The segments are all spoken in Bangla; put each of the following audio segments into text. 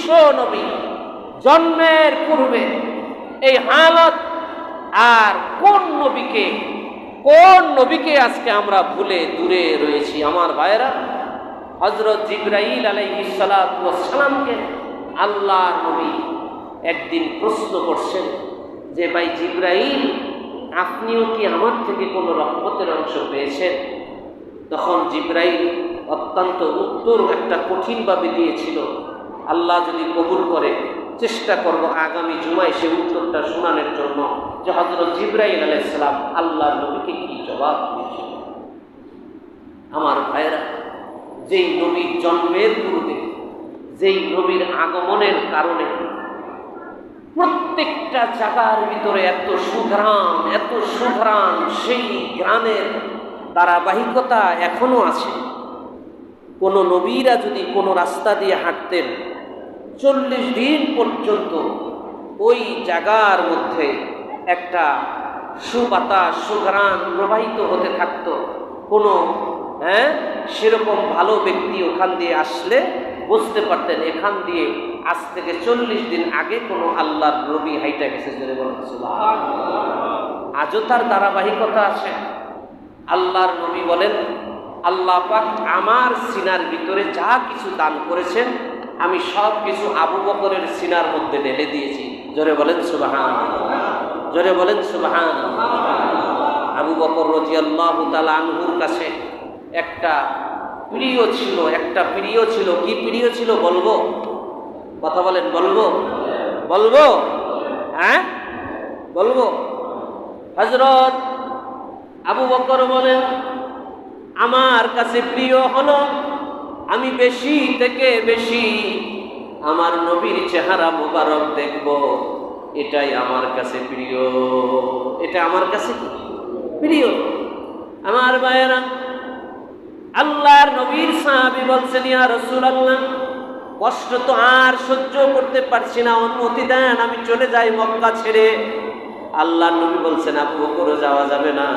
বিশ্ব নবী জন্মের পূর্বে এই হালত, আর কোন নবীকে আজকে আমরা ভুলে দূরে রয়েছি। আমার ভাইরা, হযরত জিবরাইল আলাইহিস সালাতু ওয়াস সালামকে আল্লাহর নবী একদিন প্রশ্ন করছেন যে, ভাই জিবরাইল, আপনিও কি আমার থেকে কোনো রহমতের অংশ পেয়েছেন? তখন জিবরাইল অত্যন্ত উত্তর একটা কঠিনভাবে দিয়েছিল। আল্লাহ যদি কবুল করে চেষ্টা করব আগামী জুমায় সে উত্তরটা শোনানোর জন্য, যে হযরত জিবরাইল আলাইহিস সালাম আল্লাহর নবীকে কি জবাব দিয়েছিল। আমার ভাইরা, যেই নবীর জন্মের পূর্বে, যেই নবীর আগমনের কারণে প্রত্যেকটা জায়গার ভিতরে এত সুঘ্রাণ, সেই গ্রামের ধারাবাহিকতা এখনো আছে। কোন নবীরা যদি কোনো রাস্তা দিয়ে হাঁটতেন, 40 দিন পর্যন্ত ওই জায়গার মধ্যে একটা সুবাতাস, সুঘ্রাণ প্রবাহিত হতে থাকতো। কোনো সেরকম ভালো ব্যক্তি ওখান দিয়ে আসলে বুঝতে পারতেন এখান দিয়ে আজ থেকে 40 দিন আগে কোনো আল্লাহর নবী হাইটা গেছে। জোরে বলেন সুবহানাল্লাহ। আজও তার ধারাবাহিকতা আছে। আল্লাহর নবী বলেন, আল্লাহ পাক আমার সিনার ভিতরে যা কিছু দান করেছেন আমি সব কিছু আবু বকরের সিনার মধ্যে ঢেলে দিয়েছি। জোরে বলেন সুবহানাল্লাহ, জোরে বলেন সুবহানাল্লাহ। আবু বকর রাদিয়াল্লাহু তাআলা আনহুর কাছে একটা প্রিয় ছিল। কি প্রিয় ছিল বলবো? কথা বলেন, বলবো? বলবো। হযরত আবু বকর বলেন, আমার কাছে প্রিয় হলো আমি বেশি থেকে বেশি আমার নবীর চেহারা মোবারক দেখব, এটাই আমার কাছে প্রিয়। এটা আমার কাছে প্রিয়। আমার ভাইয়েরা, আল্লাহর নবীর সাহাবী বলছেন, ইয়া রাসূলুল্লাহ, কষ্ট তো আর সহ্য করতে পারছি না, অনুমতি দেন আমি চলে যাই মক্কা ছেড়ে। আল্লাহর নবী বলছেন, আবু বকর যাওয়া যাবে না,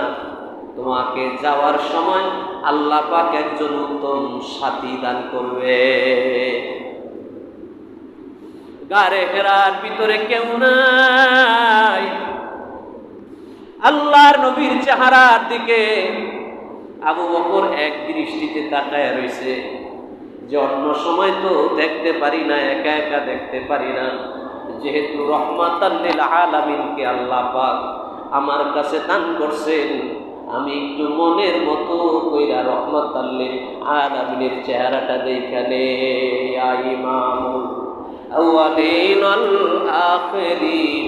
তোমাকে যাওয়ার সময় আল্লাহ পাক একজন উত্তম সাথী দান করবে। গারে হেরার ভিতরে কেউ নাই। আল্লাহর নবীর চেহারার দিকে আবু বকর এক দৃষ্টিতে তাকায় রয়েছে, যে অন্য সময় তো দেখতে পারি না, একা একা দেখতে পারি না, যেহেতু রহমাতাল লিল আলামিনকে আল্লাহ পাক আমার কাছে দান করছেন, আমি একটু মনের মতো কইরা রহমাতাল লিল আলামিনের চেহারাটা দেখালে। ইয়া ইমামুল আউয়ালিন ওয়াল আখিরিন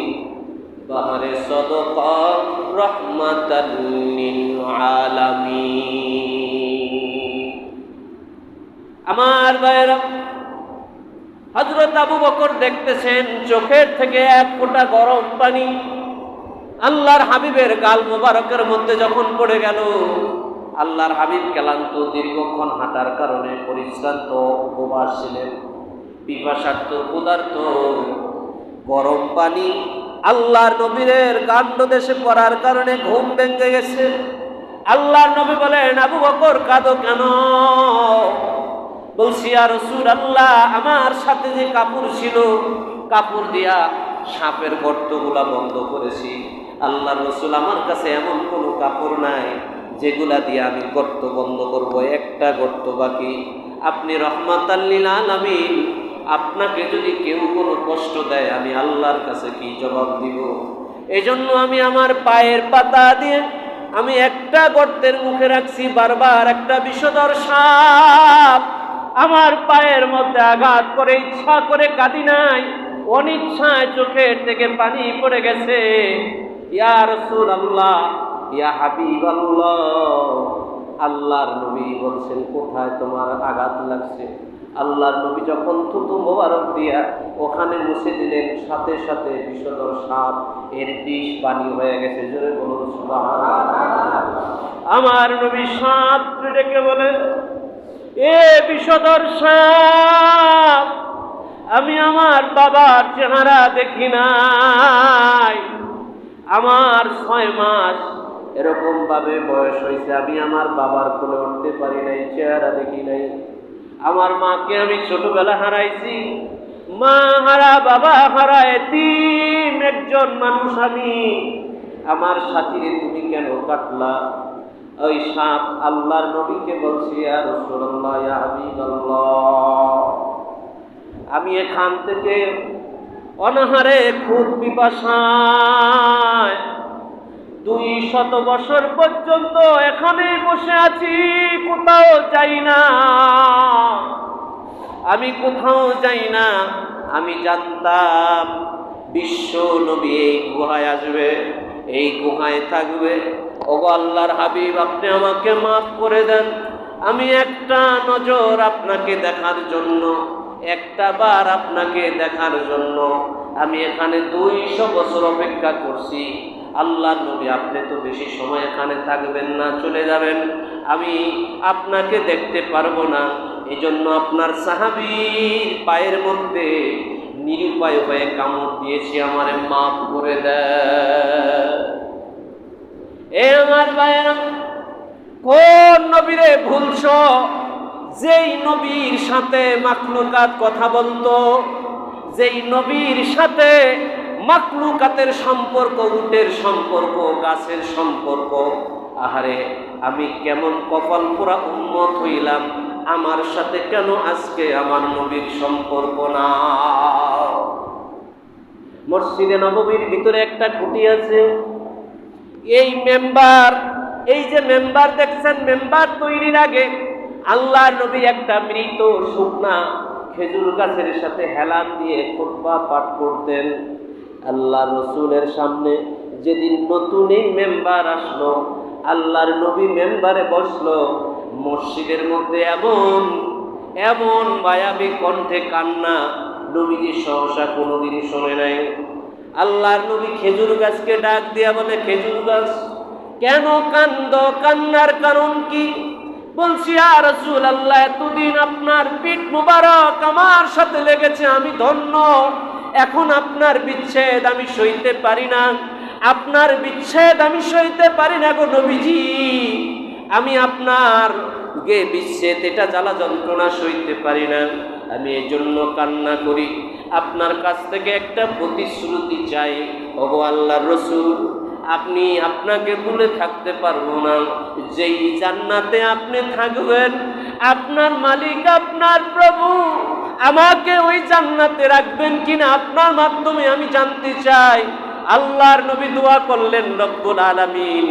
বাহরে সাদাকা রহমাতাল লিল আলামিন। আমার ভাইরা, হযরত আবু বকর দেখতেছেন চোখের থেকে এক ফোঁটা গরম পানি আল্লাহর হাবিবের গাল মোবারকের মধ্যে যখন পড়ে গেল। আল্লাহর হাবিব ক্লান্ত, দীর্ঘক্ষণ হাঁটার কারণে পরিশ্রান্ত, উপবাস ছিলেন, পিপাসার্ত, ক্ষুধার্ত। গরম পানি আল্লাহর নবীর কাণ্ড দেশে পড়ার কারণে ঘুম ভেঙে গেছে। আল্লাহর নবী বলেন, আবু বকর কাঁদো কেন? বলছি, ইয়া রাসূলুল্লাহ, আমার সাথে যে কাপড় ছিল, কাপড় দিয়া সাপের গর্তগুলা বন্ধ করেছি। আল্লাহর রাসূল, আমার কাছে এমন কোনো কাপড় নাই যেগুলা দিয়ে আমি গর্ত বন্ধ করব, একটা গর্ত বাকি। আপনি রহমাতাল লিল আলামিন, আপনাকে যদি কেউ কোনো কষ্ট দেয় আমি আল্লাহর কাছে কি জবাব দিব? এজন্য আমি আমার পায়ের পাতা দিয়ে আমি একটা গর্তের মুখে রাখছি, বারবার একটা বিষধর সাপ আমার পায়ের মধ্যে আঘাত করে, ইচ্ছা করে কাঁদি নাই, অনিচ্ছায় চোখের থেকে পানি পড়ে গেছে। ইয়া রাসূলুল্লাহ, ইয়া হাবিবাল্লাহ, আল্লাহর নবী বলছেন, কোথায় তোমার আঘাত লাগছে? আল্লাহর নবী যখন থুতু মোবারক দিয়া ওখানে মুছে দিলেন, সাথে সাথে বিষধর সাপ এর বিষ পানি হয়ে গেছে। জোরে বলুন সুবহানাল্লাহ। আমার নবী সাপ ডেকে বলে, এ বিষধর সাপ, আমি আমার বাবার চেহারা দেখি নাই, আমার 6 মাস এরকম ভাবে বয়স হয়েছে, আমি আমার বাবার কোলে উঠতে পারি নাই, চেহারা দেখি নাই। আমার মাকে আমি ছোটবেলা হারাইছি, মা হারা বাবা হারা এতিম একজন মানুষ আমি, আমার সাথীরে তুমি কেন কাটলা? ওই সাপ আল্লাহর নবীকে বলছি, ইয়া রাসূলুল্লাহ, ইয়া হাবিবাল্লাহ, আমি এখান থেকে অনাহারে খুব পিপাসায় 200 বছর পর্যন্ত এখানেই বসে আছি, কোথাও যাই না, আমি কোথাও যাই না। আমি জানতাম বিশ্ব নবী এই গুহায় আসবে, এই গুহায় থাকবে। ওগো আল্লাহর হাবিব, আপনি আমাকে মাফ করে দেন। আমি একটা নজর আপনাকে দেখার জন্য, একটা বার আপনাকে দেখার জন্য আমি এখানে 200 বছর অপেক্ষা করছি। আল্লাহর নবী, আপনি তো বেশি সময় এখানে থাকবেন না, চলে যাবেন, আমি আপনাকে দেখতে পারবো না। এই জন্য আপনার সাহাবীর পায়ের মধ্যে নিরুপায় হয়ে কামড় দিয়েছি, আমারে মাফ করে দেয়। এ আমার ভাইয়েরা, কোন নবীরে ভুলছ? যেই নবীর সাথে মাখলুকাত কথা বলতো, যেই নবীর সাথে মাখলুকাতের সম্পর্ক, উটের সম্পর্ক, গাছের সম্পর্ক। আহারে, আমি কেমন কপাল পোড়া উম্মত হইলাম, আমার সাথে কেন আজকে আমার নবীর সম্পর্ক না? মসজিদে নববীর ভিতরে একটা খুঁটি আছে, এই মেম্বার, এই যে মেম্বার দেখছেন, মেম্বার তৈরির আগে আল্লাহ নবী একটা মৃত শুকনা খেজুর গাছের সাথে হেলান দিয়ে খুতবা পাঠ করতেন। আল্লাহ রসুলের সামনে যেদিন নতুন এই মেম্বার আসলো, আল্লাহর নবী মেম্বারে বসলো, মসজিদের মধ্যে এমন এমন মায়াবী কণ্ঠে কান্না নবীজি সহসা কোনোদিন শোনে নাই। আল্লাহর নবী খেজুর গাছকে ডাক দিয়া বলে, খেজুর গাছ কেন কান্দ? কান্নার কারণ কি? বলছি, ইয়া রাসূলুল্লাহ, এতদিন আপনার পিঠ মুবারক আমার সাথে লেগেছে, আমি ধন্য। এখন আপনার বিচ্ছেদ আমি সইতে পারি না, আপনার বিচ্ছেদ আমি সইতে পারি না গো নবীজি। আমি আপনার বিচ্ছেদ, এটা জ্বালা যন্ত্রণা সইতে পারি না, আমি এজন্য কান্না করি। আপনার কাছ থেকে একটা প্রতিশ্রুতি চাই, ওগো আল্লাহর রাসূল, আপনি আপনাকে ভুলে থাকতে পারবো না। যেই জান্নাতে আপনি থাকবেন, আপনার মালিক, আপনার প্রভু আমাকে ওই জান্নাতে রাখবেন কিনা আপনার মাধ্যমে আমি জানতে চাই। আল্লাহর নবী দোয়া করলেন, রব্বুল আলামিন,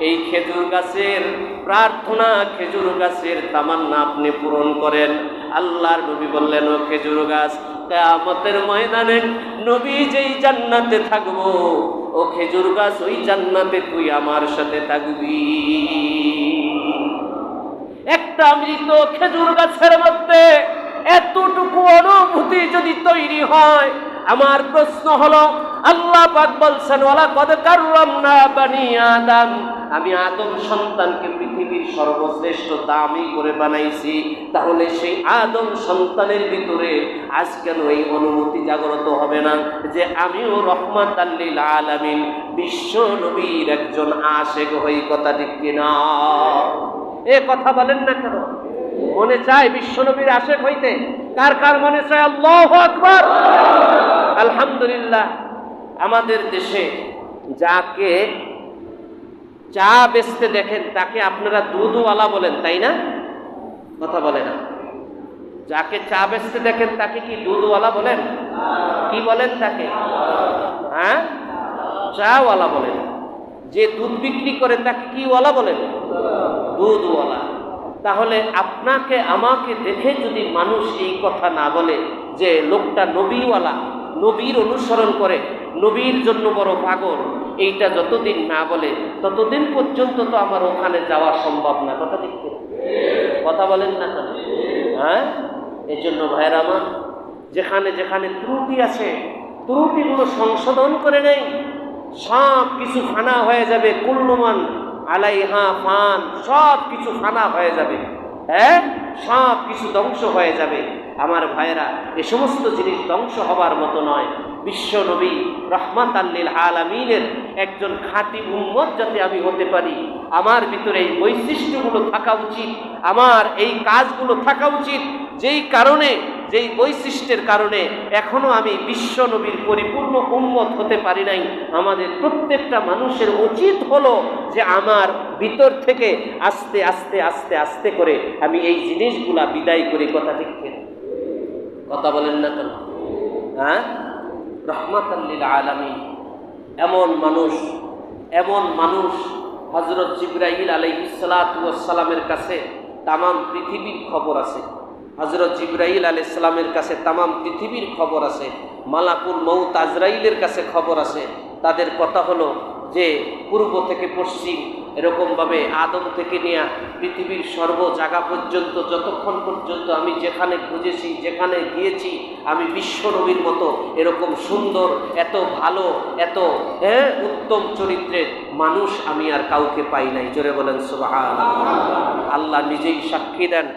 এই খেজুর গাছের প্রার্থনা, খেজুর গাছের তামান্না আপনি পূরণ করেন। আল্লাহর নবী বললেন, ও খেজুর গাছ, কিয়ামতের ময়দানে নবী যেই জান্নাতে থাকবো, ও খেজুর গাছ, ওই জান্নাতে তুই আমার সাথে থাকবি। একটা মৃত খেজুর গাছের মধ্যে এতটুকু অনুভূতি যদি তৈরি হয়, আমার প্রশ্ন হলো, আল্লাহ পাক বলছেন, ওয়ালাকাদ কাররামনা বানি আদম, আমি আদম সন্তানকে পৃথিবীর সর্বশ্রেষ্ঠ দামি করে বানাইছি। তাহলে সেই আদম সন্তানের ভিতরে আজ কেন এই অনুভূতি জাগ্রত হবে না যে আমিও রহমাতাল লিল আলামিন, বিশ্ব নবীর একজন আশিক হই? কথা ঠিক কিনা? এ কথা বলেন না কেন? মনে চায় বিশ্ব নবীর আশিক হইতে? কার কার মনে চায়? আল্লাহু আকবার। আলহামদুলিল্লাহ, আমাদের দেশে যাকে চা বেচতে দেখেন তাকে আপনারা দুধওয়ালা বলেন, তাই না? কথা বলে না। যাকে চা বেচতে দেখেন তাকে কি দুধওয়ালা বলেন? কি বলেন তাকে? হ্যাঁ, চাওয়ালা বলেন। যে দুধ বিক্রি করে তাকে কি ওয়ালা বলেন? দুধওয়ালা। তাহলে আপনাকে আমাকে দেখে যদি মানুষ এই কথা না বলে যে লোকটা নবীওয়ালা, নবীর অনুসরণ করে, নবীর জন্য বড় পাগল, এইটা যতদিন না বলে ততদিন পর্যন্ত তো আমার ওখানে যাওয়া সম্ভব না। কথা ঠিক? কথা বলেন না কেন? হ্যাঁ, এই জন্য ভাইয়েরা আমার, যেখানে যেখানে ত্রুটি আছে, ত্রুটিগুলো সংশোধন করে নেই, সব কিছু ফানা হয়ে যাবে। কুল্লুমান আলাইহা ফান, সব কিছু ফানা হয়ে যাবে। হ্যাঁ, সব কিছু ধ্বংস হয়ে যাবে। আমার ভাইয়েরা, এ সমস্ত জিনিস ধ্বংস হবার মতো নয়। বিশ্ব নবী রহমাতাল লিল আলামিনের একজন খাঁটি উম্মত যাতে আমি হতে পারি, আমার ভিতরে এই বৈশিষ্ট্যগুলো থাকা উচিত, আমার এই কাজগুলো থাকা উচিত, যেই কারণে যেই বৈশিষ্ট্যের কারণে এখনো আমি বিশ্ব নবীর পরিপূর্ণ উম্মত হতে পারি নাই। আমাদের প্রত্যেকটা মানুষের উচিত হলো যে আমার ভিতর থেকে আস্তে আস্তে আস্তে আস্তে করে আমি এই জিনিসগুলা বিদায় করি। কথা ঠিক কিনা? কথা বলেন না কেন? হ্যাঁ, রহমাতাল লিল আলামিন এমন মানুষ হযরত জিবরাইল আলাইহিস সালাতু ওয়াস সালামের কাছে তামাম পৃথিবীর খবর আছে। হযরত জিবরাইল আলাইহিস সালামের কাছে তামাম পৃথিবীর খবর আছে। মালাকুল মউত আজরাইলের কাছে খবর আছে। তাদের কথা হলো যে পূর্ব থেকে পশ্চিম এরকমভাবে আদম থেকে নিয়ে পৃথিবীর সর্ব জায়গা পর্যন্ত যতক্ষণ পর্যন্ত আমি যেখানে খুঁজেছি, যেখানে গিয়েছি, আমি বিশ্ব নবীর মতো এরকম সুন্দর, এত ভালো, এত উত্তম চরিত্রের মানুষ আমি আর কাউকে পাই নাই। জোরে বলেন সুবহানাল্লাহ। আল্লাহ নিজেই সাক্ষী দেন।